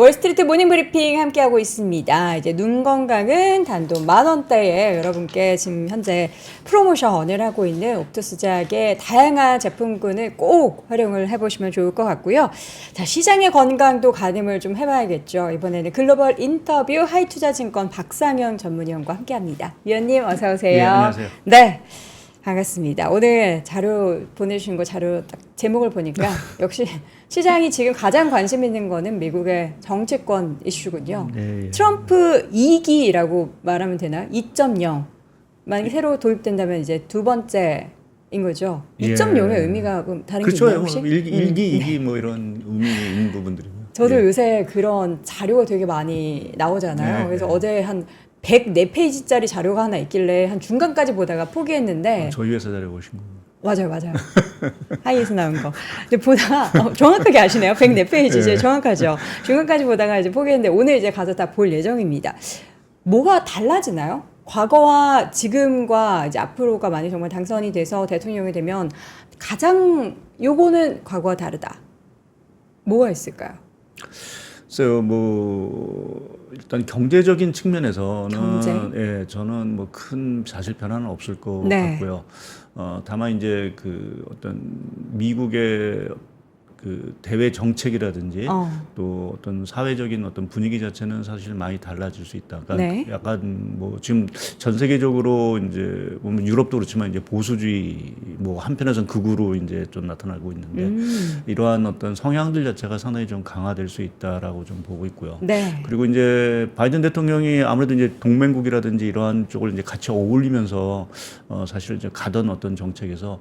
월스트리트 모닝 브리핑 함께하고 있습니다. 이제 눈 건강은 단돈 10,000원대에 여러분께 지금 현재 프로모션을 하고 있는 옵토스작의 다양한 제품군을 꼭 활용을 해보시면 좋을 것 같고요. 자, 시장의 건강도 가늠을 좀 해봐야겠죠. 이번에는 글로벌 인터뷰 하이투자증권 박상현 전문위원과 함께합니다. 위원님 어서 오세요. 네, 안녕하세요. 네. 반갑습니다. 오늘 자료 보내주신 거 자료 딱 제목을 보니까 역시 시장이 지금 가장 관심 있는 거는 미국의 정치권 이슈군요. 네, 트럼프 2기라고 말하면 되나요? 2.0. 만약에 새로 도입된다면 이제 두 번째인 거죠. 2.0의 의미가 그럼 다른 게 그렇죠. 있나요 혹시? 1기, 2기 뭐 이런 의미 있는 부분들이고요. 저도 예. 요새 그런 자료가 되게 많이 나오잖아요. 네, 그래서 네. 어제 한 104페이지짜리 자료가 하나 있길래 한 중간까지 보다가 포기했는데 저희 회사 자료 보신 거. 맞아요. 하이에서 나온 거. 근데 보다가 정확하게 아시네요. 104페이지 이제 네. 정확하죠. 중간까지 보다가 이제 포기했는데 오늘 이제 가서 다 볼 예정입니다. 뭐가 달라지나요? 과거와 지금과 이제 앞으로가 만약 정말 당선이 돼서 대통령이 되면 가장 요거는 과거와 다르다. 뭐가 있을까요? 글쎄요, 뭐 일단 경제적인 측면에서는 경제? 예, 저는 뭐 큰 사실 변화는 없을 것 네. 같고요. 다만 이제 그 어떤 미국의 그 대외 정책이라든지 또 어떤 사회적인 어떤 분위기 자체는 사실 많이 달라질 수 있다. 그러니까 네. 약간 뭐 지금 전 세계적으로 이제 보면 유럽도 그렇지만 이제 보수주의 뭐 한편에서는 극우로 이제 좀 나타나고 있는데 이러한 어떤 성향들 자체가 상당히 좀 강화될 수 있다라고 좀 보고 있고요. 네. 그리고 이제 바이든 대통령이 아무래도 이제 동맹국이라든지 이러한 쪽을 이제 같이 어울리면서 사실 이제 가던 어떤 정책에서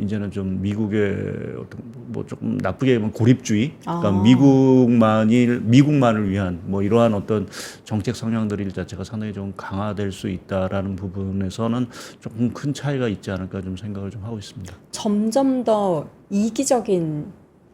이제는 좀 미국의 어떤 뭐 조금 나쁘게 보면 고립주의, 그러니까 미국만을 위한 뭐 이러한 어떤 정책 성향들이 자체가 상당히 좀 강화될 수 있다라는 부분에서는 조금 큰 차이가 있지 않을까 좀 생각을 좀 하고 있습니다. 점점 더 이기적인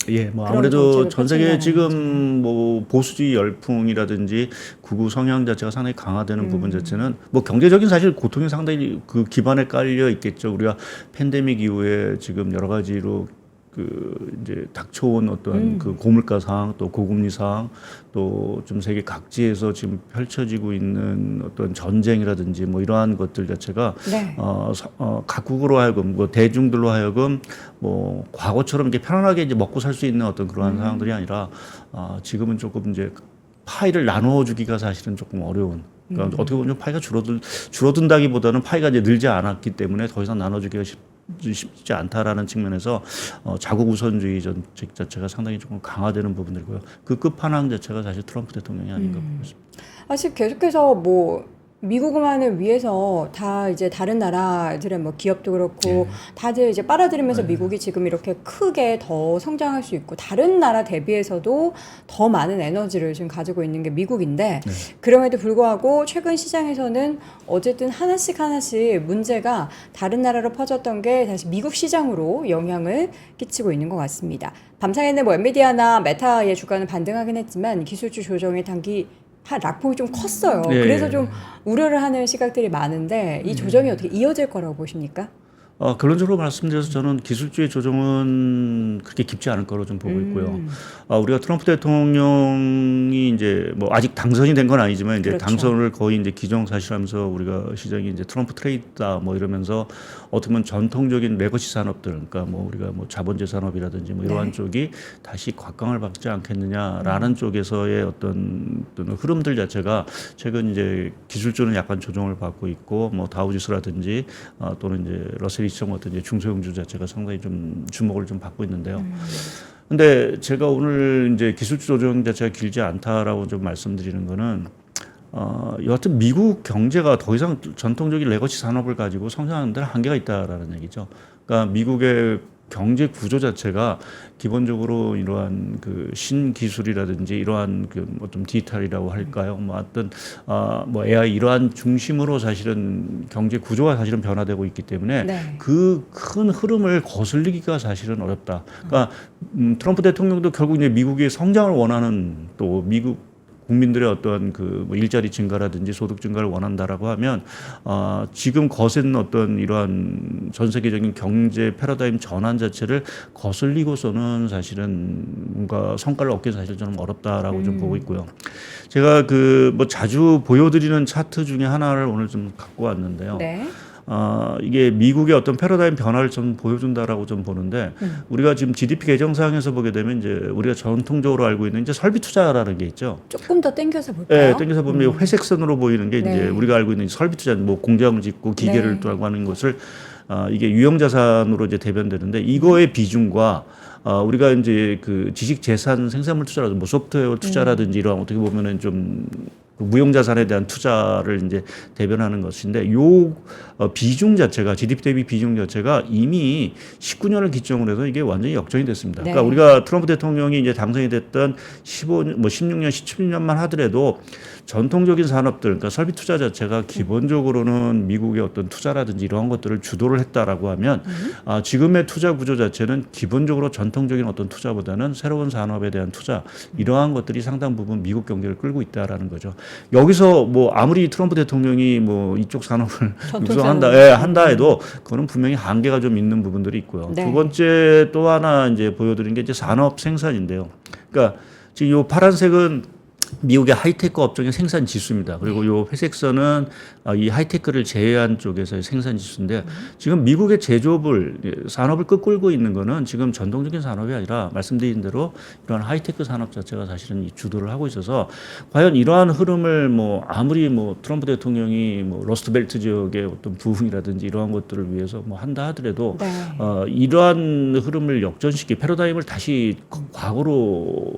예, 뭐 그런 아무래도 정책을 전 세계 펼친다는 지금 뭐 보수주의 열풍이라든지 극우 성향 자체가 상당히 강화되는 부분 자체는 뭐 경제적인 사실 고통이 상당히 그 기반에 깔려 있겠죠. 우리가 팬데믹 이후에 지금 여러 가지로 그 이제 닥쳐온 어떤 그 고물가 상황 또 고금리 상황 또 좀 세계 각지에서 지금 펼쳐지고 있는 어떤 전쟁이라든지 뭐 이러한 것들 자체가 네. 각국으로 하여금 뭐 대중들로 하여금 뭐 과거처럼 이렇게 편안하게 이제 먹고 살 수 있는 어떤 그러한 상황들이 아니라 지금은 조금 이제 파이를 나눠주기가 사실은 조금 어려운. 그러니까 어떻게 보면 파이가 줄어든다기보다는 파이가 이제 늘지 않았기 때문에 더 이상 나눠주기가 쉽지 않다라는 측면에서 자국 우선주의 정책 자체가 상당히 조금 강화되는 부분들이고요. 그 끝판왕 자체가 사실 트럼프 대통령이 아닌가 보고 있습니다. 사실 계속해서 뭐 미국만을 위해서 다 이제 다른 나라들의 뭐 기업도 그렇고 다들 이제 빨아들이면서 미국이 지금 이렇게 크게 더 성장할 수 있고 다른 나라 대비해서도 더 많은 에너지를 지금 가지고 있는 게 미국인데 그럼에도 불구하고 최근 시장에서는 어쨌든 하나씩 문제가 다른 나라로 퍼졌던 게 다시 미국 시장으로 영향을 끼치고 있는 것 같습니다. 밤사이에는 뭐 엔비디아나 메타의 주가는 반등하긴 했지만 기술주 조정의 단기 낙폭이 좀 컸어요. 예, 그래서 예. 좀 우려를 하는 시각들이 많은데 이 조정이 어떻게 이어질 거라고 보십니까? 결론적으로 말씀드려서 저는 기술주의 조정은 그렇게 깊지 않을 거로 좀 보고 있고요. 우리가 트럼프 대통령이 이제 뭐 아직 당선이 된 건 아니지만 이제 그렇죠. 당선을 거의 이제 기정사실하면서 우리가 시장이 이제 트럼프 트레이드다 뭐 이러면서 어떻게 보면 전통적인 레거시 산업들, 그러니까 뭐 우리가 뭐 자본재 산업이라든지 뭐 이러한 쪽이 다시 곽강을 받지 않겠느냐라는 쪽에서의 어떤 흐름들 자체가 최근 이제 기술주는 약간 조정을 받고 있고 뭐 다우지수라든지 또는 이제 러셀 시장 같은 이제 중소형주 자체가 상당히 좀 주목을 좀 받고 있는데요. 근데 제가 오늘 이제 기술주 조정 자체가 길지 않다라고 좀 말씀드리는 거는 여하튼 미국 경제가 더 이상 전통적인 레거시 산업을 가지고 성장하는 데는 한계가 있다라는 얘기죠. 그러니까 미국의 경제 구조 자체가 기본적으로 이러한 그 신기술이라든지 이러한 그 뭐 좀 디지털이라고 할까요? 뭐 어떤 뭐 AI 이러한 중심으로 사실은 경제 구조가 사실은 변화되고 있기 때문에 네. 그 큰 흐름을 거슬리기가 사실은 어렵다. 그러니까 트럼프 대통령도 결국 이제 미국의 성장을 원하는 또 미국 국민들의 어떤 그 뭐 일자리 증가라든지 소득 증가를 원한다라고 하면 지금 거센 어떤 이러한 전 세계적인 경제 패러다임 전환 자체를 거슬리고서는 사실은 뭔가 성과를 얻기 사실 저는 어렵다라고 좀 보고 있고요. 제가 그 뭐 자주 보여드리는 차트 중에 하나를 오늘 좀 갖고 왔는데요. 네. 이게 미국의 어떤 패러다임 변화를 좀 보여준다라고 좀 보는데 우리가 지금 GDP 개정사항에서 보게 되면 이제 우리가 전통적으로 알고 있는 이제 설비 투자라는 게 있죠. 조금 더 땡겨서 볼까요? 네, 땡겨서 보면 회색선으로 보이는 게 네. 이제 우리가 알고 있는 설비 투자, 뭐 공장 짓고 기계를 네. 두고 하는 것을 이게 유형 자산으로 이제 대변되는데 이거의 비중과 우리가 이제 그 지식 재산 생산물 투자라든지 뭐 소프트웨어 투자라든지 이런 어떻게 보면은 좀 무형 자산에 대한 투자를 이제 대변하는 것인데 요 비중 자체가 GDP 대비 비중 자체가 이미 19년을 기점으로 해서 이게 완전히 역전이 됐습니다. 네. 그러니까 우리가 트럼프 대통령이 이제 당선이 됐던 15년, 뭐 16년, 17년만 하더라도 전통적인 산업들, 그러니까 설비 투자 자체가 기본적으로는 미국의 어떤 투자라든지 이러한 것들을 주도를 했다라고 하면 지금의 투자 구조 자체는 기본적으로 전통적인 어떤 투자보다는 새로운 산업에 대한 투자 이러한 것들이 상당 부분 미국 경제를 끌고 있다라는 거죠. 여기서 뭐 아무리 트럼프 대통령이 뭐 이쪽 산업을 한다 해도 그거는 분명히 한계가 좀 있는 부분들이 있고요. 네. 두 번째 또 하나 이제 보여드린 게 이제 산업 생산인데요. 그러니까 지금 요 파란색은 미국의 하이테크 업종의 생산 지수입니다. 그리고 요 회색선은 이 하이테크를 제외한 쪽에서의 생산 지수인데 지금 미국의 제조업을 산업을 끌고 있는 거는 지금 전통적인 산업이 아니라 말씀드린 대로 이러한 하이테크 산업 자체가 사실은 이 주도를 하고 있어서 과연 이러한 흐름을 뭐 아무리 뭐 트럼프 대통령이 뭐 러스트벨트 지역의 어떤 부흥이라든지 이러한 것들을 위해서 뭐 한다 하더라도 네. 이러한 흐름을 역전시키 패러다임을 다시 과거로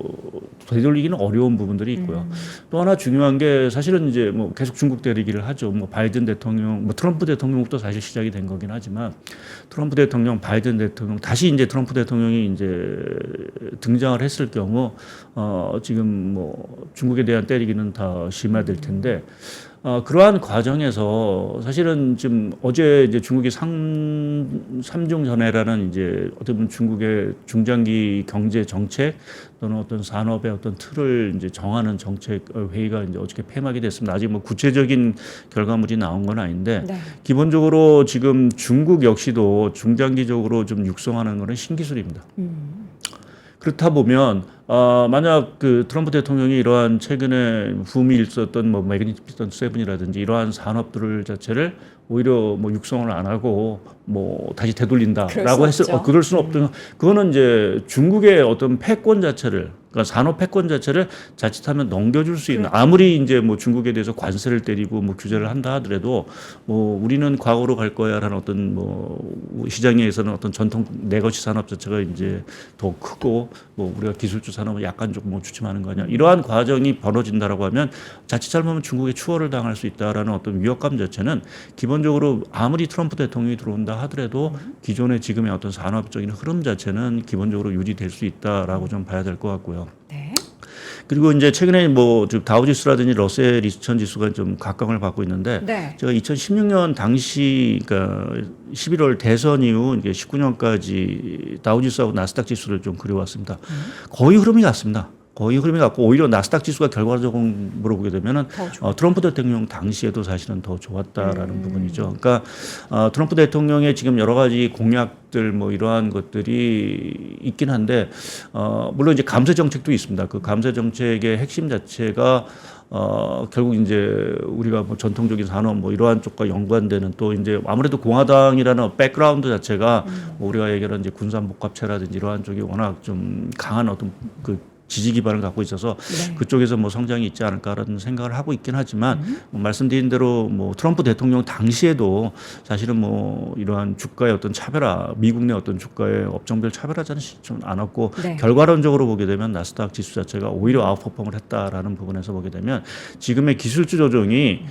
되돌리기는 어려운 부분들이 있고요. 또 하나 중요한 게 사실은 이제 뭐 계속 중국 대리기를 하죠. 뭐 바이든 대통령, 뭐 트럼프 대통령부터 사실 시작이 된 거긴 하지만 트럼프 대통령, 바이든 대통령 다시 이제 트럼프 대통령이 이제 등장을 했을 경우 지금 뭐 중국에 대한 때리기는 다 심화될 텐데. 그러한 과정에서 사실은 지금 어제 이제 중국이 삼중 전해라는 이제 어떻게 보면 중국의 중장기 경제 정책 또는 어떤 산업의 어떤 틀을 이제 정하는 정책 회의가 이제 어저께 폐막이 됐습니다. 아직 뭐 구체적인 결과물이 나온 건 아닌데 네. 기본적으로 지금 중국 역시도 중장기적으로 좀 육성하는 거는 신기술입니다. 그렇다 보면 만약 그 트럼프 대통령이 이러한 최근에 붐이 있었던 뭐 매그니피선트 세븐이라든지 이러한 산업들을 자체를 오히려 뭐 육성을 안 하고 뭐 다시 되돌린다라고 했을 그럴 수는 없던 그거는 이제 중국의 어떤 패권 자체를 그러니까 산업 패권 자체를 자칫하면 넘겨줄 수 있는 아무리 이제 뭐 중국에 대해서 관세를 때리고 뭐 규제를 한다 하더라도 뭐 우리는 과거로 갈 거야라는 어떤 뭐 시장에서는 어떤 전통 레거시 산업 자체가 이제 더 크고 뭐 우리가 기술주 산업은 약간 좀 뭐 주춤하는 거냐 이러한 과정이 벌어진다라고 하면 자칫 잘못하면 중국에 추월을 당할 수 있다라는 어떤 위협감 자체는 기본적으로 아무리 트럼프 대통령이 들어온다 하더라도 기존의 지금의 어떤 산업적인 흐름 자체는 기본적으로 유지될 수 있다라고 좀 봐야 될 것 같고요. 네. 그리고 이제 최근에 뭐 다우지수라든지 러셀 2000 지수가 좀 각광을 받고 있는데 네. 제가 2016년 당시 그러니까 11월 대선 이후 이게 19년까지 다우지수하고 나스닥 지수를 좀 그려왔습니다. 거의 흐름이 같습니다. 거의 흐름이 같고 오히려 나스닥 지수가 결과적으로 보게 되면은 트럼프 대통령 당시에도 사실은 더 좋았다라는 부분이죠. 그러니까 트럼프 대통령의 지금 여러 가지 공약들 뭐 이러한 것들이 있긴 한데 물론 이제 감세 정책도 있습니다. 그 감세 정책의 핵심 자체가 결국 이제 우리가 뭐 전통적인 산업 뭐 이러한 쪽과 연관되는 또 이제 아무래도 공화당이라는 백그라운드 자체가 뭐 우리가 얘기하는 이제 군산복합체라든지 이러한 쪽이 워낙 좀 강한 어떤 그 지지 기반을 갖고 있어서 네. 그쪽에서 뭐 성장이 있지 않을까라는 생각을 하고 있긴 하지만 뭐 말씀드린 대로 뭐 트럼프 대통령 당시에도 사실은 뭐 이러한 주가의 어떤 차별화, 미국 내 어떤 주가의 업종별 차별화자는 좀 않았고 네. 결과론적으로 보게 되면 나스닥 지수 자체가 오히려 아웃퍼폼을 했다라는 부분에서 보게 되면 지금의 기술주 조정이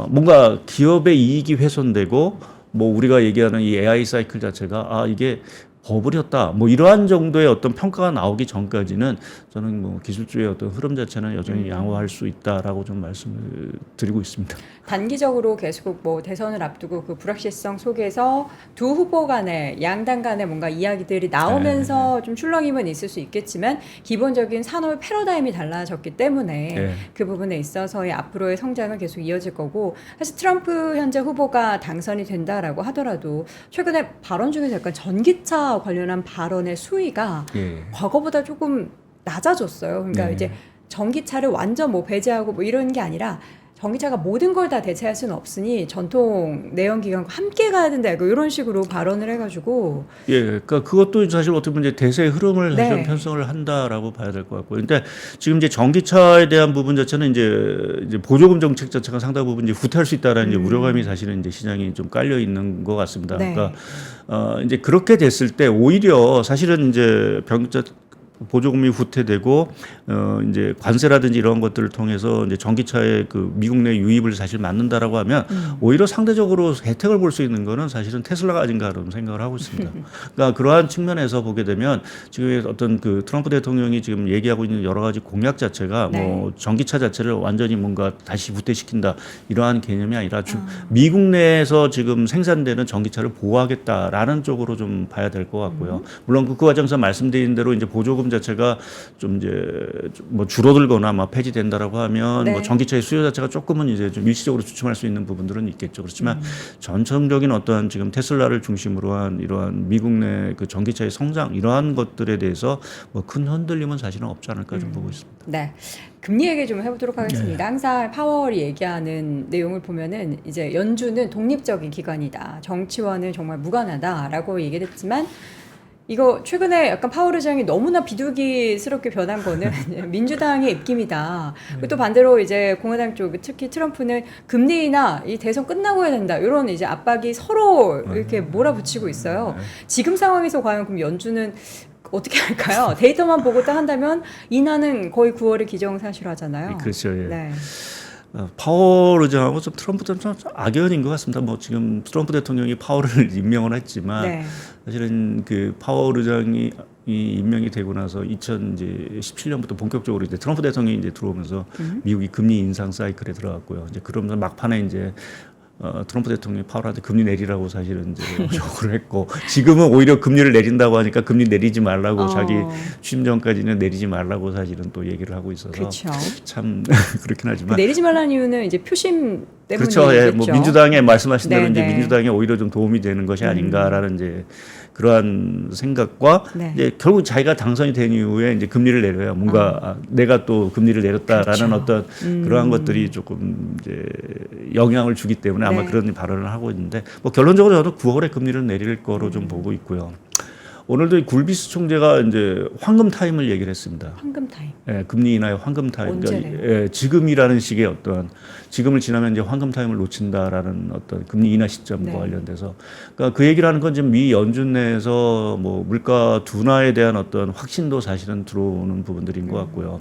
뭔가 기업의 이익이 훼손되고 뭐 우리가 얘기하는 이 AI 사이클 자체가 이게 버블이었다. 뭐 이러한 정도의 어떤 평가가 나오기 전까지는 저는 뭐 기술주의 어떤 흐름 자체는 여전히 양호할 수 있다라고 좀 말씀을 드리고 있습니다. 단기적으로 계속 뭐 대선을 앞두고 그 불확실성 속에서 두 후보 간에 양당 간에 뭔가 이야기들이 나오면서 좀 출렁임은 있을 수 있겠지만 기본적인 산업의 패러다임이 달라졌기 때문에 네. 그 부분에 있어서의 앞으로의 성장은 계속 이어질 거고 사실 트럼프 현재 후보가 당선이 된다라고 하더라도 최근에 발언 중에서 약간 전기차 관련한 발언의 수위가 예. 과거보다 조금 낮아졌어요. 그러니까 네. 이제 전기차를 완전 뭐 배제하고 뭐 이런 게 아니라 전기차가 모든 걸 다 대체할 수는 없으니 전통 내연기관과 함께 가야 된다. 이런 식으로 발언을 해가지고 예, 그러니까 그것도 사실 어떻게 보면 이제 대세의 흐름을 네. 사실 편성을 한다라고 봐야 될 것 같고요. 근데 지금 이제 전기차에 대한 부분 자체는 이제 보조금 정책 자체가 상당 부분 이제 후퇴할 수 있다라는 이제 우려감이 사실은 이제 시장이 좀 깔려 있는 것 같습니다. 네. 그러니까 이제 그렇게 됐을 때 오히려 사실은 이제 보조금이 후퇴되고 이제 관세라든지 이런 것들을 통해서 이제 전기차의 그 미국 내 유입을 사실 막는다라고 하면 오히려 상대적으로 혜택을 볼 수 있는 거는 사실은 테슬라가 아닌가라는 생각을 하고 있습니다. 그러니까 그러한 측면에서 보게 되면 지금 어떤 그 트럼프 대통령이 지금 얘기하고 있는 여러 가지 공약 자체가 네. 뭐 전기차 자체를 완전히 뭔가 다시 후퇴시킨다 이러한 개념이 아니라 미국 내에서 지금 생산되는 전기차를 보호하겠다라는 쪽으로 좀 봐야 될 것 같고요. 물론 그 과정에서 말씀드린 대로 이제 보조금 자체가 좀 이제 뭐 줄어들거나 막 폐지된다라고 하면 네. 뭐 전기차의 수요 자체가 조금은 이제 좀 일시적으로 주춤할 수 있는 부분들은 있겠죠. 그렇지만 전통적인 어떠한 지금 테슬라를 중심으로 한 이러한 미국 내 그 전기차의 성장 이러한 것들에 대해서 뭐 큰 흔들림은 사실은 없지 않을까 좀 보고 있습니다. 네. 금리 얘기 좀 해보도록 하겠습니다. 항상 파월이 얘기하는 내용을 보면은 이제 연준은 독립적인 기관이다. 정치와는 정말 무관하다라고 얘기를 했지만 이거 최근에 약간 파월 의장이 너무나 비둘기스럽게 변한 거는 민주당의 입김이다. 또 반대로 이제 공화당 쪽 특히 트럼프는 금리 인하 이 대선 끝나고 해야 된다. 이런 이제 압박이 서로 이렇게 몰아붙이고 있어요. 지금 상황에서 과연 그럼 연준은 어떻게 할까요? 데이터만 보고 딱 한다면 인하는 거의 9월에 기정사실화잖아요. 그렇죠. 예. 네. 파월 의장하고 좀 트럼프도 좀 악연인 것 같습니다. 뭐 지금 트럼프 대통령이 파월을 임명을 했지만 네. 사실은 그 파월 의장이 이 임명이 되고 나서 2017년부터 본격적으로 이제 트럼프 대통령이 이제 들어오면서 미국이 금리 인상 사이클에 들어갔고요. 이제 그러면서 막판에 이제 트럼프 대통령이 파월한테 금리 내리라고 사실은 이제 요구를 했고 지금은 오히려 금리를 내린다고 하니까 금리 내리지 말라고 자기 취임 전까지는 내리지 말라고 사실은 또 얘기를 하고 있어서 그렇죠. 참 그렇긴 하지만 내리지 말라는 이유는 이제 표심 때문이겠죠. 그렇죠. 예, 뭐 민주당에 말씀하신 대로 네, 이제 네. 민주당에 오히려 좀 도움이 되는 것이 아닌가라는 이제 그러한 생각과 네. 이제 결국 자기가 당선이 된 이후에 이제 금리를 내려야 뭔가 내가 또 금리를 내렸다라는 그렇죠. 어떤 그러한 것들이 조금 이제 영향을 주기 때문에 아마 네. 그런 발언을 하고 있는데 뭐 결론적으로 저도 9월에 금리를 내릴 거로 좀 보고 있고요. 오늘도 이 굴비스 총재가 이제 황금 타임을 얘기를 했습니다. 황금 타임. 예, 금리 인하의 황금 타임. 언제래요? 예, 지금이라는 식의 어떤 지금을 지나면 이제 황금 타임을 놓친다라는 어떤 금리 인하 시점과 네. 관련돼서 그러니까 그 얘기를 하는 건 지금 미 연준 내에서 뭐 물가 둔화에 대한 어떤 확신도 사실은 들어오는 부분들인 것 같고요.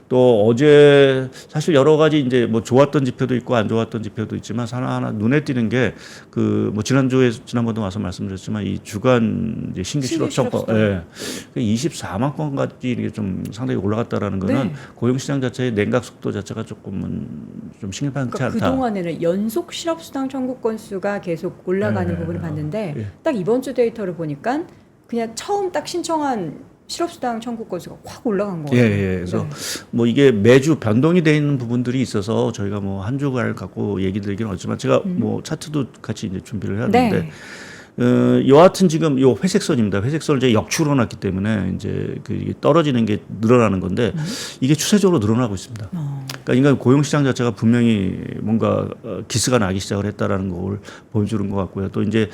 또 어제 사실 여러 가지 이제 뭐 좋았던 지표도 있고 안 좋았던 지표도 있지만 하나하나 눈에 띄는 게 그 뭐 지난번도 와서 말씀드렸지만 이 주간 이제 신규 실업청법 예. 24만 건까지 이게 좀 상당히 올라갔다라는 거는 네. 고용 시장 자체의 냉각 속도 자체가 조금은 좀 심각치 그러니까 않다. 그동안에는 연속 실업수당 청구 건수가 계속 올라가는 부분을 봤는데 예. 딱 이번 주 데이터를 보니까 그냥 처음 딱 신청한 실업수당 청구 건수가 확 올라간 거예요. 예. 그래서 뭐 이게 매주 변동이 돼 있는 부분들이 있어서 저희가 뭐 한 주간을 갖고 얘기 드리기는 어렵지만 제가 뭐 차트도 같이 이제 준비를 해왔는데 네. 여하튼 지금 요 회색선입니다. 회색선을 이제 역추로 놨기 때문에 이제 그 이게 떨어지는 게 늘어나는 건데 이게 추세적으로 늘어나고 있습니다. 그러니까 인간 고용 시장 자체가 분명히 뭔가 기스가 나기 시작을 했다라는 걸 보여주는 것 같고요. 또 이제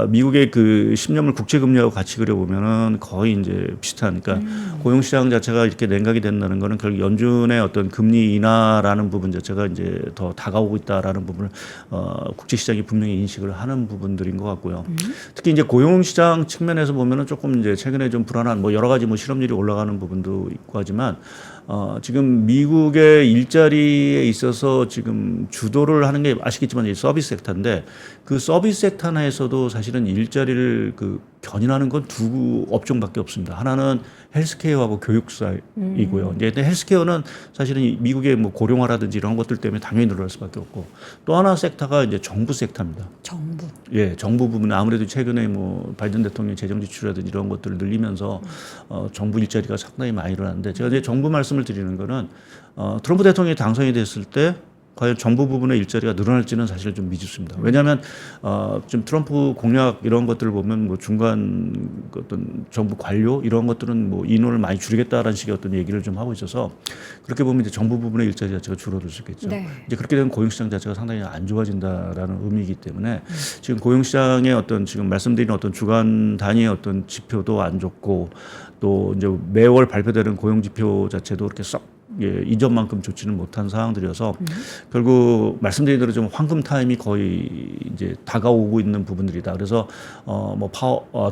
미국의 그 10년물 국채 금리하고 같이 그려 보면은 거의 이제 비슷한. 그러니까 고용 시장 자체가 이렇게 냉각이 된다는 거는 결국 연준의 어떤 금리 인하라는 부분 자체가 이제 더 다가오고 있다라는 부분을 국제 시장이 분명히 인식을 하는 부분들인 것 같고요. 특히 이제 고용 시장 측면에서 보면은 조금 이제 최근에 좀 불안한 뭐 여러 가지 뭐 실업률이 올라가는 부분도 있고 하지만 지금 미국의 일자리에 있어서 지금 주도를 하는 게 아시겠지만 이 서비스 섹터인데 그 서비스 섹터 내에서도 사실은 일자리를 견인하는 건 두 업종밖에 없습니다. 하나는 헬스케어하고 교육사이고요. 이제 근데 헬스케어는 사실은 미국의 뭐 고령화라든지 이런 것들 때문에 당연히 늘어날 수밖에 없고 또 하나 섹터가 이제 정부 섹터입니다. 정부. 예, 정부 부분은 아무래도 최근에 뭐 바이든 대통령 재정 지출이라든지 이런 것들을 늘리면서 정부 일자리가 상당히 많이 일어났는데 제가 이제 정부 말씀을 드리는 거는 트럼프 대통령이 당선이 됐을 때 과연 정부 부분의 일자리가 늘어날지는 사실 좀 미지수입니다. 왜냐하면 지금 트럼프 공약 이런 것들을 보면 뭐 중간 어떤 정부 관료 이런 것들은 뭐 인원을 많이 줄이겠다라는 식의 어떤 얘기를 좀 하고 있어서 그렇게 보면 이제 정부 부분의 일자리 자체가 줄어들 수 있겠죠. 네. 이제 그렇게 되면 고용시장 자체가 상당히 안 좋아진다라는 의미이기 때문에 지금 고용시장의 어떤 지금 말씀드린 어떤 주간 단위의 어떤 지표도 안 좋고 또 이제 매월 발표되는 고용 지표 자체도 그렇게 썩 이전만큼 좋지는 못한 상황들이어서 결국 말씀드린 대로 좀 황금 타임이 거의 이제 다가오고 있는 부분들이다. 그래서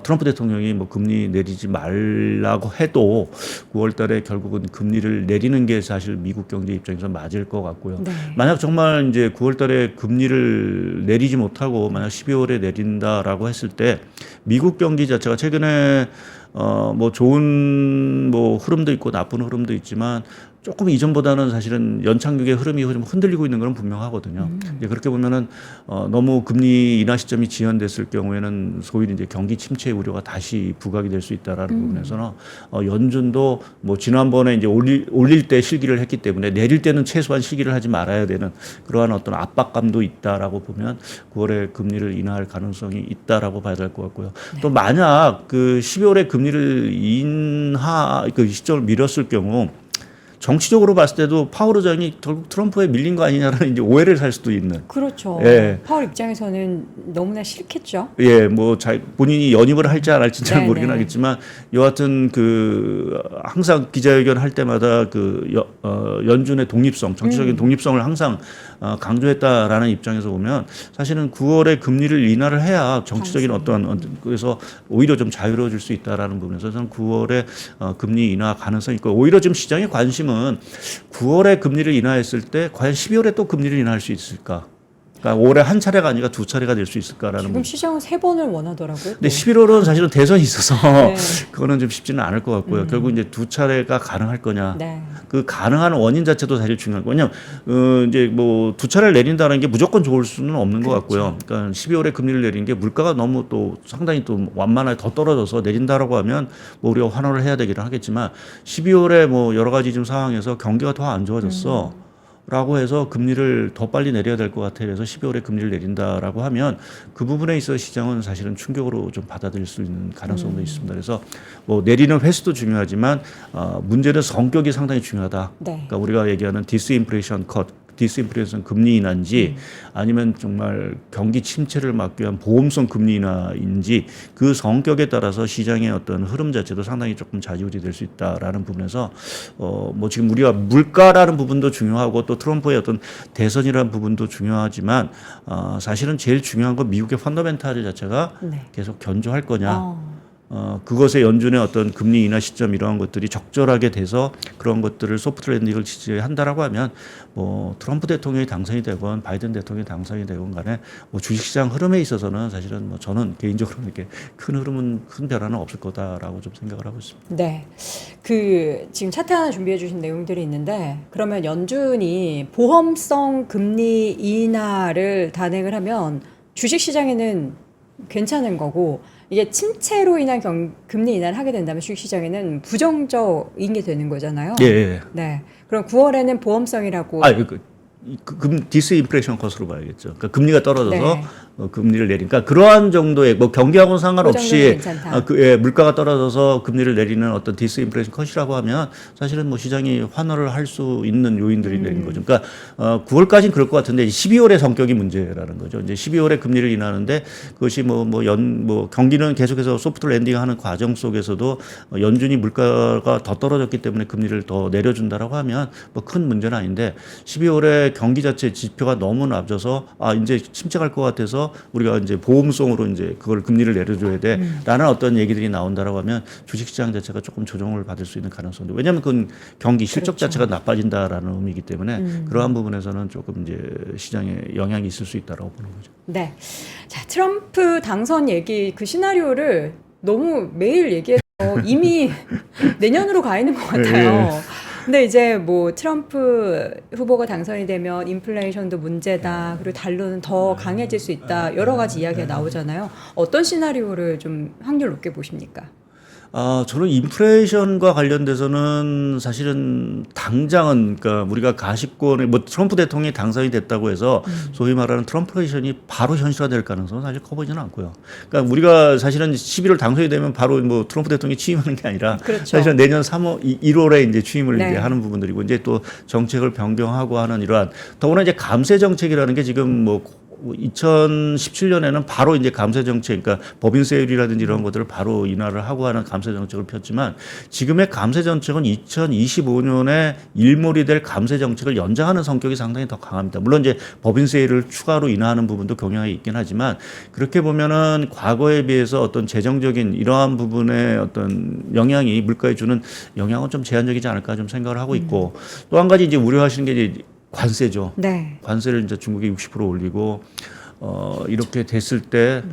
트럼프 대통령이 뭐 금리 내리지 말라고 해도 9월달에 결국은 금리를 내리는 게 사실 미국 경제 입장에서 맞을 것 같고요. 네. 만약 정말 이제 9월달에 금리를 내리지 못하고 만약 12월에 내린다라고 했을 때 미국 경기 자체가 최근에 뭐 좋은 뭐 흐름도 있고 나쁜 흐름도 있지만 조금 이전보다는 사실은 연착륙의 흐름이 좀 흔들리고 있는 건 분명하거든요. 이제 그렇게 보면은 너무 금리 인하 시점이 지연됐을 경우에는 소위 이제 경기 침체 우려가 다시 부각이 될 수 있다라는 부분에서는 연준도 뭐 지난번에 이제 올릴 때 실기를 했기 때문에 내릴 때는 최소한 실기를 하지 말아야 되는 그러한 어떤 압박감도 있다라고 보면 9월에 금리를 인하할 가능성이 있다라고 봐야 될 것 같고요. 또 만약 그 12월에 금리를 그 시점을 미뤘을 경우 정치적으로 봤을 때도 파월 의장이 결국 트럼프에 밀린 거 아니냐라는 이제 오해를 살 수도 있는. 그렇죠. 예. 파월 입장에서는 너무나 싫겠죠. 예, 뭐 본인이 연입을 할지 안 할지 잘 네, 모르긴 네. 하겠지만 여하튼 항상 기자회견 할 때마다 연준의 독립성, 정치적인 독립성을 항상 강조했다라는 입장에서 보면 사실은 9월에 금리를 인하를 해야 정치적인 그래서 오히려 좀 자유로워질 수 있다라는 부분에서 저는 9월에 금리 인하 가능성이 있고 오히려 지금 시장의 관심은 9월에 금리를 인하했을 때 과연 12월에 또 금리를 인하할 수 있을까? 그러니까 올해 한 차례가 아니라 두 차례가 될 수 있을까라는 지금 부분. 시장은 3번을 원하더라고요. 근데 11월은 사실은 대선이 있어서 네. 그거는 좀 쉽지는 않을 것 같고요. 결국 이제 두 차례가 가능할 거냐. 네. 그 가능한 원인 자체도 사실 중요한 거냐. 이제 뭐 두 차례를 내린다는 게 무조건 좋을 수는 없는 것 같고요. 그러니까 12월에 금리를 내린 게 물가가 너무 또 상당히 또 완만하게 더 떨어져서 내린다라고 하면 뭐 우리가 환호를 해야 되기는 하겠지만 12월에 뭐 여러 가지 좀 상황에서 경기가 더 안 좋아졌어. 라고 해서 금리를 더 빨리 내려야 될 것 같아요. 그래서 12월에 금리를 내린다라고 하면 그 부분에 있어 시장은 사실은 충격으로 좀 받아들일 수 있는 가능성도 있습니다. 그래서 뭐 내리는 횟수도 중요하지만 문제는 성격이 상당히 중요하다. 네. 그러니까 우리가 얘기하는 디스인플레이션 컷, 디스인플레이션 금리 인하인지 아니면 정말 경기 침체를 막기 위한 보험성 금리 인하인지 그 성격에 따라서 시장의 어떤 흐름 자체도 상당히 조금 좌지우지 될 수 있다라는 부분에서 뭐 지금 우리가 물가라는 부분도 중요하고 또 트럼프의 어떤 대선이라는 부분도 중요하지만 사실은 제일 중요한 건 미국의 펀더멘탈 자체가 네. 계속 견조할 거냐. 그것의 연준의 어떤 금리 인하 시점 이러한 것들이 적절하게 돼서 그런 것들을 소프트 랜딩을 지지한다라고 하면 뭐 트럼프 대통령이 당선이 되건 바이든 대통령이 당선이 되건 간에 뭐 주식시장 흐름에 있어서는 사실은 뭐 저는 개인적으로 이렇게 큰 변화는 없을 거다라고 좀 생각을 하고 있습니다. 네. 지금 차트 하나 준비해 주신 내용들이 있는데 그러면 연준이 보험성 금리 인하를 단행을 하면 주식시장에는 괜찮은 거고 이게 침체로 인한 금리 인하를 하게 된다면 주식시장에는 부정적인 게 되는 거잖아요. 예. 네. 그럼 9월에는 보험성이라고. 디스인플레이션 컷으로 봐야겠죠. 그러니까 금리가 떨어져서 네. 금리를 내리니까 그러한 정도의 뭐 경기하고는 상관없이 그 정도는 괜찮다. 물가가 떨어져서 금리를 내리는 어떤 디스인플레이션 컷이라고 하면 사실은 뭐 시장이 환호를 할 수 있는 요인들이 내린 거죠. 그러니까 9월까지는 그럴 것 같은데 12월의 성격이 문제라는 거죠. 이제 12월에 금리를 인하는데 그것이 경기는 계속해서 소프트 랜딩하는 과정 속에서도 연준이 물가가 더 떨어졌기 때문에 금리를 더 내려준다라고 하면 뭐 큰 문제는 아닌데 12월에 경기 자체 지표가 너무 낮아서 이제 침체갈 것 같아서 그래서 우리가 이제 보험성으로 이제 그걸 금리를 내려줘야 돼라는 어떤 얘기들이 나온다라고 하면 주식시장 자체가 조금 조정을 받을 수 있는 가능성도 왜냐하면 그건 경기 실적 그렇죠. 자체가 나빠진다라는 의미이기 때문에 그러한 부분에서는 조금 이제 시장에 영향이 있을 수 있다라고 보는 거죠. 네. 자, 트럼프 당선 얘기 그 시나리오를 너무 매일 얘기해서 이미 내년으로 가 있는 것 같아요. 근데 이제 뭐 트럼프 후보가 당선이 되면 인플레이션도 문제다. 그리고 달러는 더 강해질 수 있다. 여러 가지 이야기가 나오잖아요. 어떤 시나리오를 좀 확률 높게 보십니까? 저는 인플레이션과 관련돼서는 사실은 당장은 그러니까 우리가 가십권에 뭐 트럼프 대통령이 당선이 됐다고 해서 소위 말하는 트럼플레이션이 바로 현실화될 가능성은 사실 커 보이지는 않고요. 그러니까 우리가 사실은 11월 당선이 되면 바로 뭐 트럼프 대통령이 취임하는 게 아니라 그렇죠. 사실은 내년 1월에 이제 취임을 네. 이제 하는 부분들이고 이제 또 정책을 변경하고 하는 이러한 더구나 이제 감세 정책이라는 게 지금 뭐 2017년에는 바로 이제 감세 정책, 그러니까 법인세율이라든지 이런 것들을 바로 인하를 하고 하는 감세 정책을 폈지만 지금의 감세 정책은 2025년에 일몰이 될 감세 정책을 연장하는 성격이 상당히 더 강합니다. 물론 이제 법인세율을 추가로 인하하는 부분도 경향이 있긴 하지만 그렇게 보면은 과거에 비해서 어떤 재정적인 이러한 부분의 어떤 영향이 물가에 주는 영향은 좀 제한적이지 않을까 좀 생각을 하고 있고 또 한 가지 이제 우려하시는 게 이제 관세죠. 네. 관세를 이제 중국이 60% 올리고 이렇게 됐을 때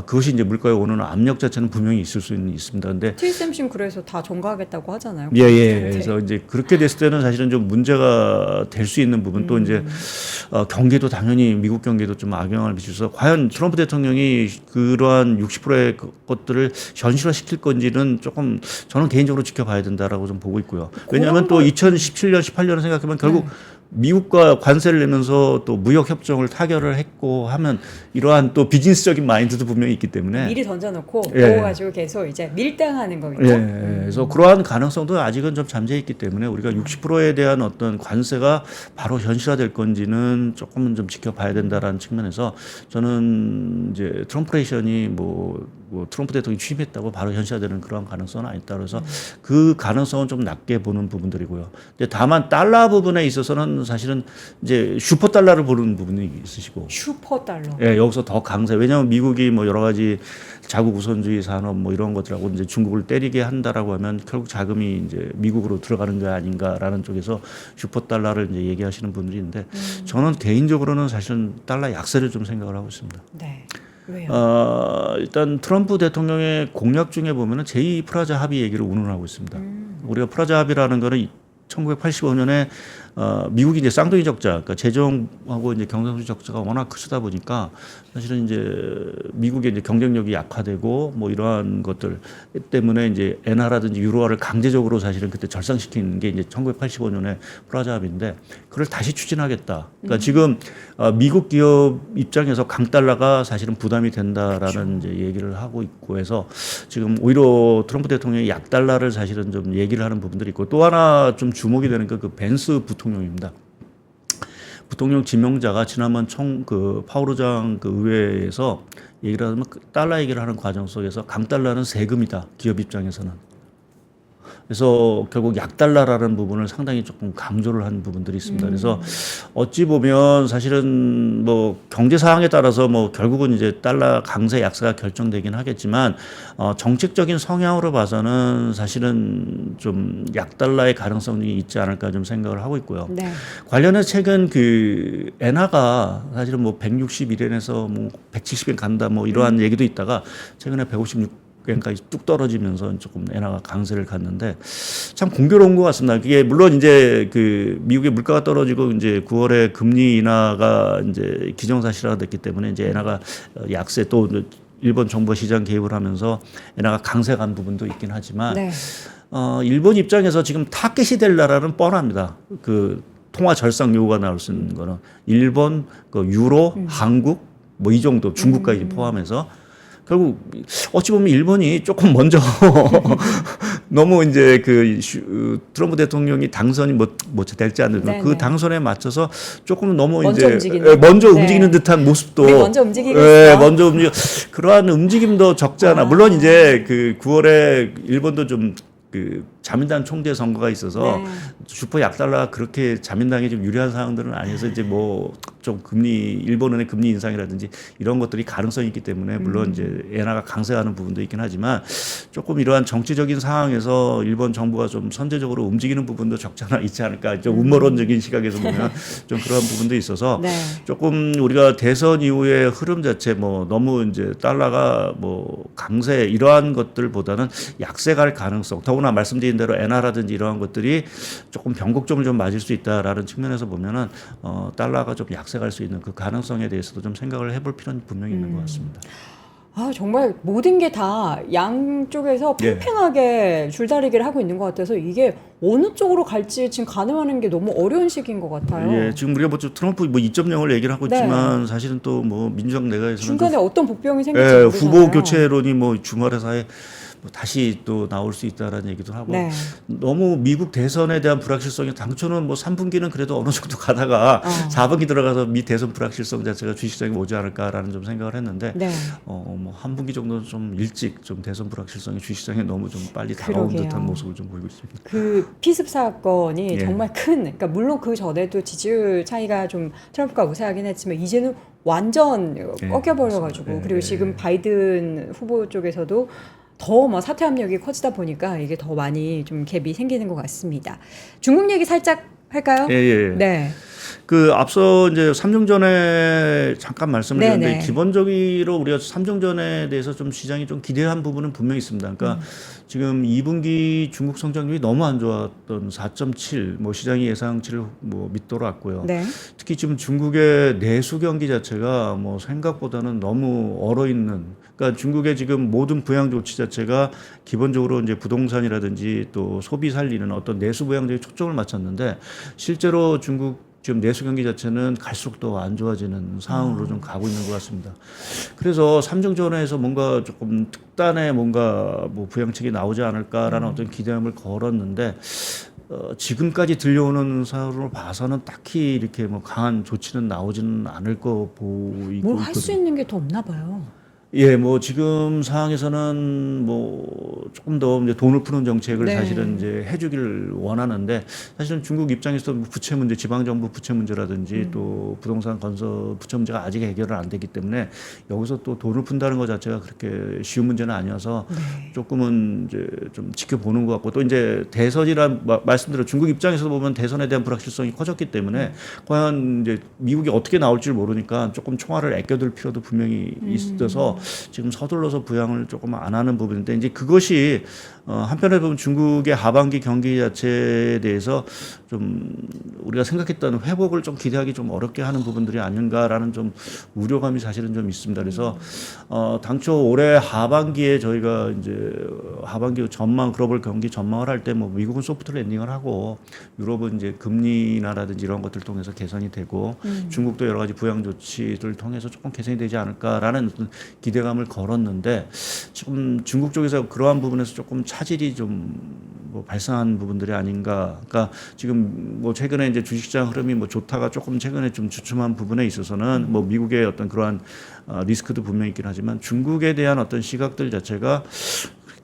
그것이 이제 물가에 오는 압력 자체는 분명히 있을 수는 있습니다. 근데 TSMC는 그래서 다 전가하겠다고 하잖아요. 예. 네. 그래서 이제 그렇게 됐을 때는 사실은 좀 문제가 될 수 있는 부분 또 이제 경기도 당연히 미국 경기도 좀 악영향을 미쳐서 과연 트럼프 대통령이 그러한 60%의 것들을 현실화시킬 건지는 조금 저는 개인적으로 지켜봐야 된다라고 좀 보고 있고요. 왜냐하면 또 2017년, 18년을 생각하면 결국 미국과 관세를 내면서 또 무역 협정을 타결을 했고 하면 이러한 또 비즈니스적인 마인드도 분명히 있기 때문에 미리 던져놓고 예. 그거 가지고 계속 이제 밀당하는 거겠죠. 예. 그래서 그러한 가능성도 아직은 좀 잠재 있기 때문에 우리가 60%에 대한 어떤 관세가 바로 현실화될 건지는 조금은 좀 지켜봐야 된다라는 측면에서 저는 이제 트럼프레이션이 뭐 트럼프 대통령이 취임했다고 바로 현실화되는 그런 가능성은 아니다. 그래서 그 가능성은 좀 낮게 보는 부분들이고요. 근데 다만 달러 부분에 있어서는 사실은 이제 슈퍼 달러를 보는 부분이 있으시고. 슈퍼 달러. 예, 여기서 더 강세. 왜냐하면 미국이 뭐 여러 가지 자국 우선주의 산업 뭐 이런 것들하고 이제 중국을 때리게 한다라고 하면 결국 자금이 이제 미국으로 들어가는 게 아닌가라는 쪽에서 슈퍼 달러를 이제 얘기하시는 분들이 있는데 저는 개인적으로는 사실은 달러 약세를 좀 생각을 하고 있습니다. 네. 왜요? 일단 트럼프 대통령의 공약 중에 보면은 제2 프라자 합의 얘기를 운운하고 있습니다. 우리가 프라자 합의라는 거는 1985년에 미국이 이제 쌍둥이 적자, 그러니까 재정하고 이제 경상수 적자가 워낙 크다 보니까 사실은 이제 미국의 이제 경쟁력이 약화되고 뭐 이러한 것들 때문에 이제 엔화라든지 유로화를 강제적으로 사실은 그때 절상시킨 게 이제 1985년에 프라자 합의인데 그걸 다시 추진하겠다. 그러니까 지금 미국 기업 입장에서 강달러가 사실은 부담이 된다라는 이제 얘기를 하고 있고 해서 지금 오히려 트럼프 대통령이 약달러를 사실은 좀 얘기를 하는 부분들이 있고 또 하나 좀 주목이 되는 게 그 벤스 부통령입니다. 부통령 지명자가 지난번 파월 의장 그 의회에서 얘기를 하면 달러 얘기를 하는 과정 속에서 강달러는 세금이다. 기업 입장에서는. 그래서 결국 약달러라는 부분을 상당히 조금 강조를 한 부분들이 있습니다. 그래서 어찌 보면 사실은 뭐 경제 상황에 따라서 뭐 결국은 이제 달러 강세 약세가 결정되긴 하겠지만 정책적인 성향으로 봐서는 사실은 좀 약달러의 가능성이 있지 않을까 좀 생각을 하고 있고요. 네. 관련해서 최근 그 엔화가 사실은 뭐 161엔에서 뭐 170엔 간다 뭐 이러한 얘기도 있다가 최근에 156 까지 뚝 떨어지면서 조금 엔화가 강세를 갔는데 참 공교로운 것 같습니다. 그게 물론 이제 그 미국의 물가가 떨어지고 이제 9월에 금리 인하가 이제 기정사실화가 됐기 때문에 이제 엔화가 약세 또 일본 정부가 시장 개입을 하면서 엔화가 강세 간 부분도 있긴 하지만 네. 일본 입장에서 지금 타겟이 될 나라는 뻔합니다. 그 통화 절상 요구가 나올 수 있는 거는 일본, 그 유로, 한국 뭐 이 정도 중국까지 포함해서. 결국 어찌 보면 일본이 조금 먼저 너무 이제 트럼프 대통령이 당선이 뭐 될지 안 될지 그 당선에 맞춰서 조금 너무 먼저 이제 움직이는. 움직이는 듯한 모습도 우리 먼저 움직이고 있어. 먼저 움직여 그러한 움직임도 적지 않아. 물론 이제 그 9월에 일본도 좀 그 자민당 총재 선거가 있어서 슈퍼 약달러가 그렇게 자민당이 좀 유리한 상황들은 아니어서 이제 뭐 좀 일본은의 금리 인상이라든지 이런 것들이 가능성이 있기 때문에 물론 이제 엔화가 강세하는 부분도 있긴 하지만 조금 이러한 정치적인 상황에서 일본 정부가 좀 선제적으로 움직이는 부분도 적지 않아 있지 않을까. 좀 음모론적인 시각에서 보면 좀 그런 부분도 있어서 네. 조금 우리가 대선 이후의 흐름 자체 뭐 너무 이제 달러가 뭐 강세 이러한 것들보다는 약세 갈 가능성, 더구나 말씀드린 대로 엔화라든지 이러한 것들이 조금 변곡점을 좀 맞을 수 있다라는 측면에서 보면은 달러가 좀 약세 갈 수 있는 그 가능성에 대해서도 좀 생각을 해볼 필요는 분명히 있는 것 같습니다. 아, 정말 모든 게 다 양쪽에서 예. 팽팽하게 줄다리기를 하고 있는 것 같아서 이게 어느 쪽으로 갈지 지금 가늠하는 게 너무 어려운 시기인 것 같아요. 예, 지금 우리가 뭐 트럼프 뭐 2.0을 얘기를 하고 네. 있지만 사실은 또 뭐 민주당 내각에서는 중간에 어떤 복병이 생길지 예, 모르잖아요. 후보 교체론이 뭐 주말에 사이에 뭐 다시 또 나올 수 있다라는 얘기도 하고 네. 너무 미국 대선에 대한 불확실성이 당초는 뭐 3분기는 그래도 어느 정도 가다가 4분기 들어가서 미 대선 불확실성 자체가 주식시장에 오지 않을까라는 좀 생각을 했는데 네. 뭐 한 분기 정도는 좀 일찍 좀 대선 불확실성이 주식시장에 너무 좀 빨리 다가온 그러게요. 듯한 모습을 좀 보이고 있습니다. 그 피습 사건이 예. 정말 그러니까 물론 그 전에도 지지율 차이가 좀 트럼프가 우세하긴 했지만 이제는 완전 꺾여버려가지고 맞습니다. 그리고 예. 지금 바이든 후보 쪽에서도 더 뭐 사퇴 압력이 커지다 보니까 이게 더 많이 좀 갭이 생기는 것 같습니다. 중국 얘기 살짝 할까요? 예. 네. 그 앞서 이제 3중전에 잠깐 말씀을 네네. 드렸는데 기본적으로 우리가 3중전에 대해서 좀 시장이 좀 기대한 부분은 분명히 있습니다. 그러니까 지금 2분기 중국 성장률이 너무 안 좋았던 4.7, 뭐 시장이 예상치를 뭐 밑돌았고요. 네. 특히 지금 중국의 내수 경기 자체가 뭐 생각보다는 너무 얼어 있는. 그러니까 중국의 지금 모든 부양 조치 자체가 기본적으로 이제 부동산이라든지 또 소비 살리는 어떤 내수 부양적인 초점을 맞췄는데 실제로 중국 지금 내수 경기 자체는 갈수록 더 안 좋아지는 상황으로 좀 가고 있는 것 같습니다. 그래서 삼중전에서 뭔가 조금 특단의 뭔가 뭐 부양책이 나오지 않을까라는 어떤 기대감을 걸었는데 지금까지 들려오는 사례로 봐서는 딱히 이렇게 뭐 강한 조치는 나오지는 않을 거 보이고 뭘 할 수 있거든요. 있는 게 더 없나 봐요. 예, 뭐 지금 상황에서는 뭐 조금 더 이제 돈을 푸는 정책을 네. 사실은 이제 해주기를 원하는데 사실은 중국 입장에서 뭐 부채 문제, 지방 정부 부채 문제라든지 또 부동산 건설 부채 문제가 아직 해결은 안 되기 때문에 여기서 또 돈을 푼다는 것 자체가 그렇게 쉬운 문제는 아니어서 조금은 이제 좀 지켜보는 것 같고 또 이제 대선이란 말씀대로 중국 입장에서 보면 대선에 대한 불확실성이 커졌기 때문에 과연 이제 미국이 어떻게 나올지 모르니까 조금 총알을 아껴둘 필요도 분명히 있어서 지금 서둘러서 부양을 조금 안 하는 부분인데 이제 그것이 한편에 보면 중국의 하반기 경기 자체에 대해서 좀 우리가 생각했던 회복을 좀 기대하기 좀 어렵게 하는 부분들이 아닌가라는 좀 우려감이 사실은 좀 있습니다. 그래서 당초 올해 하반기에 저희가 이제 하반기 전망 글로벌 경기 전망을 할 때 뭐 미국은 소프트 랜딩을 하고 유럽은 이제 금리 인하라든지 이런 것들 을 통해서 개선이 되고 중국도 여러 가지 부양 조치를 통해서 조금 개선이 되지 않을까라는 어떤 기대감을 걸었는데 지금 중국 쪽에서 그러한 부분에서 조금 차질이 좀 뭐 발생한 부분들이 아닌가. 그러니까 지금 뭐 최근에 이제 주식시장 흐름이 뭐 좋다가 조금 최근에 좀 주춤한 부분에 있어서는 뭐 미국의 어떤 그러한 리스크도 분명히 있긴 하지만 중국에 대한 어떤 시각들 자체가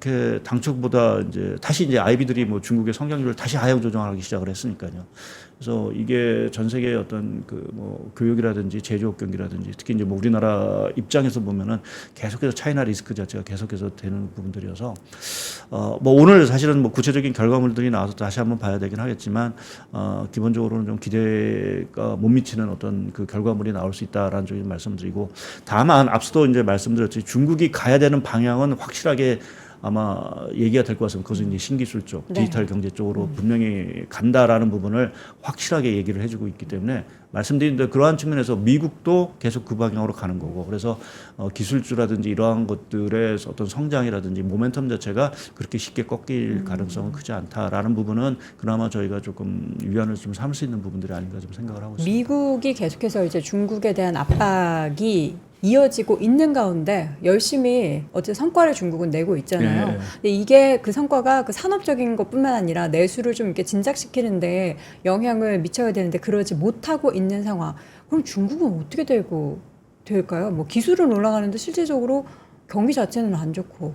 그렇게 당초보다 이제 다시 이제 아이비들이 뭐 중국의 성장률을 다시 하향 조정하기 시작을 했으니까요. 그래서 이게 전 세계의 어떤 그 뭐 교육이라든지 제조업 경기라든지 특히 이제 뭐 우리나라 입장에서 보면은 계속해서 차이나 리스크 자체가 계속해서 되는 부분들이어서 뭐 오늘 사실은 뭐 구체적인 결과물들이 나와서 다시 한번 봐야 되긴 하겠지만 기본적으로는 좀 기대가 못 미치는 어떤 그 결과물이 나올 수 있다라는 쪽에 말씀드리고 다만 앞서도 이제 말씀드렸듯이 중국이 가야 되는 방향은 확실하게 아마 얘기가 될 것 같습니다. 그것은 이제 신기술 쪽, 네. 디지털 경제 쪽으로 분명히 간다라는 부분을 확실하게 얘기를 해주고 있기 때문에 말씀드린 대로 그러한 측면에서 미국도 계속 그 방향으로 가는 거고 그래서 기술주라든지 이러한 것들의 어떤 성장이라든지 모멘텀 자체가 그렇게 쉽게 꺾일 가능성은 크지 않다라는 부분은 그나마 저희가 조금 위안을 좀 삼을 수 있는 부분들이 아닌가 좀 생각을 하고 있습니다. 미국이 계속해서 이제 중국에 대한 압박이 이어지고 있는 가운데 열심히 어째 성과를 중국은 내고 있잖아요. 네. 근데 이게 그 성과가 그 산업적인 것뿐만 아니라 내수를 좀 이렇게 진작시키는데 영향을 미쳐야 되는데 그러지 못하고 있는 상황. 그럼 중국은 어떻게 될까요? 뭐 기술은 올라가는데 실질적으로 경기 자체는 안 좋고.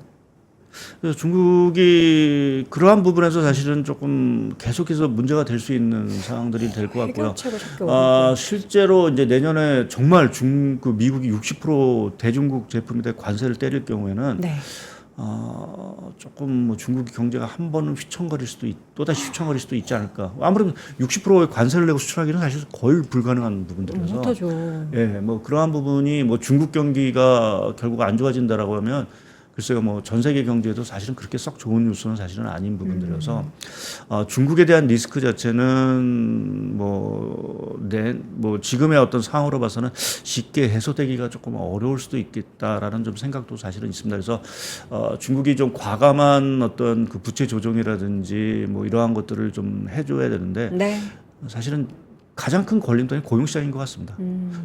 그래서 중국이 그러한 부분에서 사실은 조금 계속해서 문제가 될 수 있는 상황들이 될 것 같고요. 해결책을 찾기 어렵고. 실제로 이제 내년에 정말 그 미국이 60% 대중국 제품에 대해 관세를 때릴 경우에는 네. 조금 뭐 중국 경제가 한 번은 휘청거릴 수도 또다시 휘청거릴 수도 있지 않을까. 아무래도 60%의 관세를 내고 수출하기는 사실 거의 불가능한 부분들이라서. 못하죠. 예, 뭐 그러한 부분이 뭐 중국 경기가 결국 안 좋아진다라고 하면 글쎄요, 뭐 전 세계 경제에도 사실은 그렇게 썩 좋은 뉴스는 사실은 아닌 부분들이어서 중국에 대한 리스크 자체는 뭐 지금의 어떤 상황으로 봐서는 쉽게 해소되기가 조금 어려울 수도 있겠다라는 좀 생각도 사실은 있습니다. 그래서 중국이 좀 과감한 어떤 그 부채 조정이라든지 뭐 이러한 것들을 좀 해줘야 되는데 네. 사실은 가장 큰 걸림돌이 고용시장인 것 같습니다.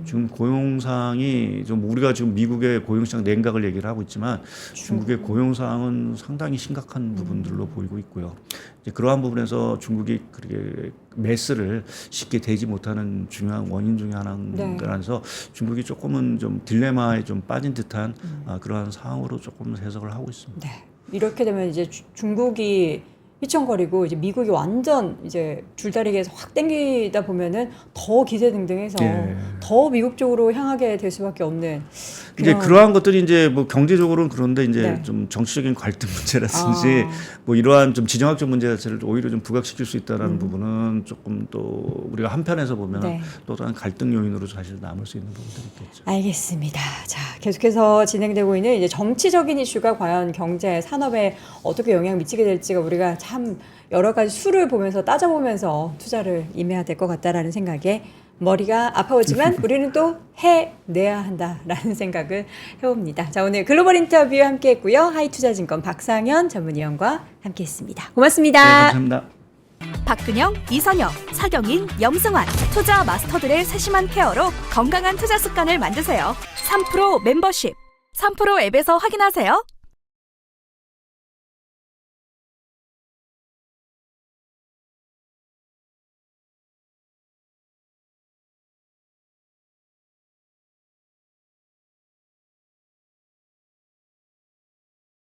지금 고용상이 좀 우리가 지금 미국의 고용시장 냉각을 얘기를 하고 있지만 중국의 고용상은 상당히 심각한 부분들로 보이고 있고요. 이제 그러한 부분에서 중국이 그렇게 매스를 쉽게 대지 못하는 중요한 원인 중에 하나라서 중국이 조금은 좀 딜레마에 좀 빠진 듯한 그러한 상황으로 조금 해석을 하고 있습니다. 네. 이렇게 되면 이제 중국이 휘청거리고 이제 미국이 완전 이제 줄다리기에서 확 땡기다 보면은 더 기세등등해서 예. 더 미국 쪽으로 향하게 될 수밖에 없는 이제 그러한 것들이 이제 뭐 경제적으로는 그런데 이제 네. 좀 정치적인 갈등 문제라든지 뭐 이러한 좀 지정학적 문제 자체를 오히려 좀 부각시킬 수 있다라는 부분은 조금 또 우리가 한편에서 보면 네. 또 다른 갈등 요인으로 사실 남을 수 있는 부분들이 있겠죠. 알겠습니다. 자, 계속해서 진행되고 있는 이제 정치적인 이슈가 과연 경제, 산업에 어떻게 영향을 미치게 될지가 우리가 참 여러 가지 수를 보면서 따져보면서 투자를 임해야 될 것 같다라는 생각에 머리가 아파오지만 우리는 또 해내야 한다라는 생각을 해봅니다. 자, 오늘 글로벌 인터뷰 함께했고요. 하이투자증권 박상현 전문위원과 함께했습니다. 고맙습니다. 네, 감사합니다. 박근영, 이선영, 서경인, 염승환 투자 마스터들의 세심한 케어로 건강한 투자 습관을 만드세요. 3프로 멤버십 3프로 앱에서 확인하세요.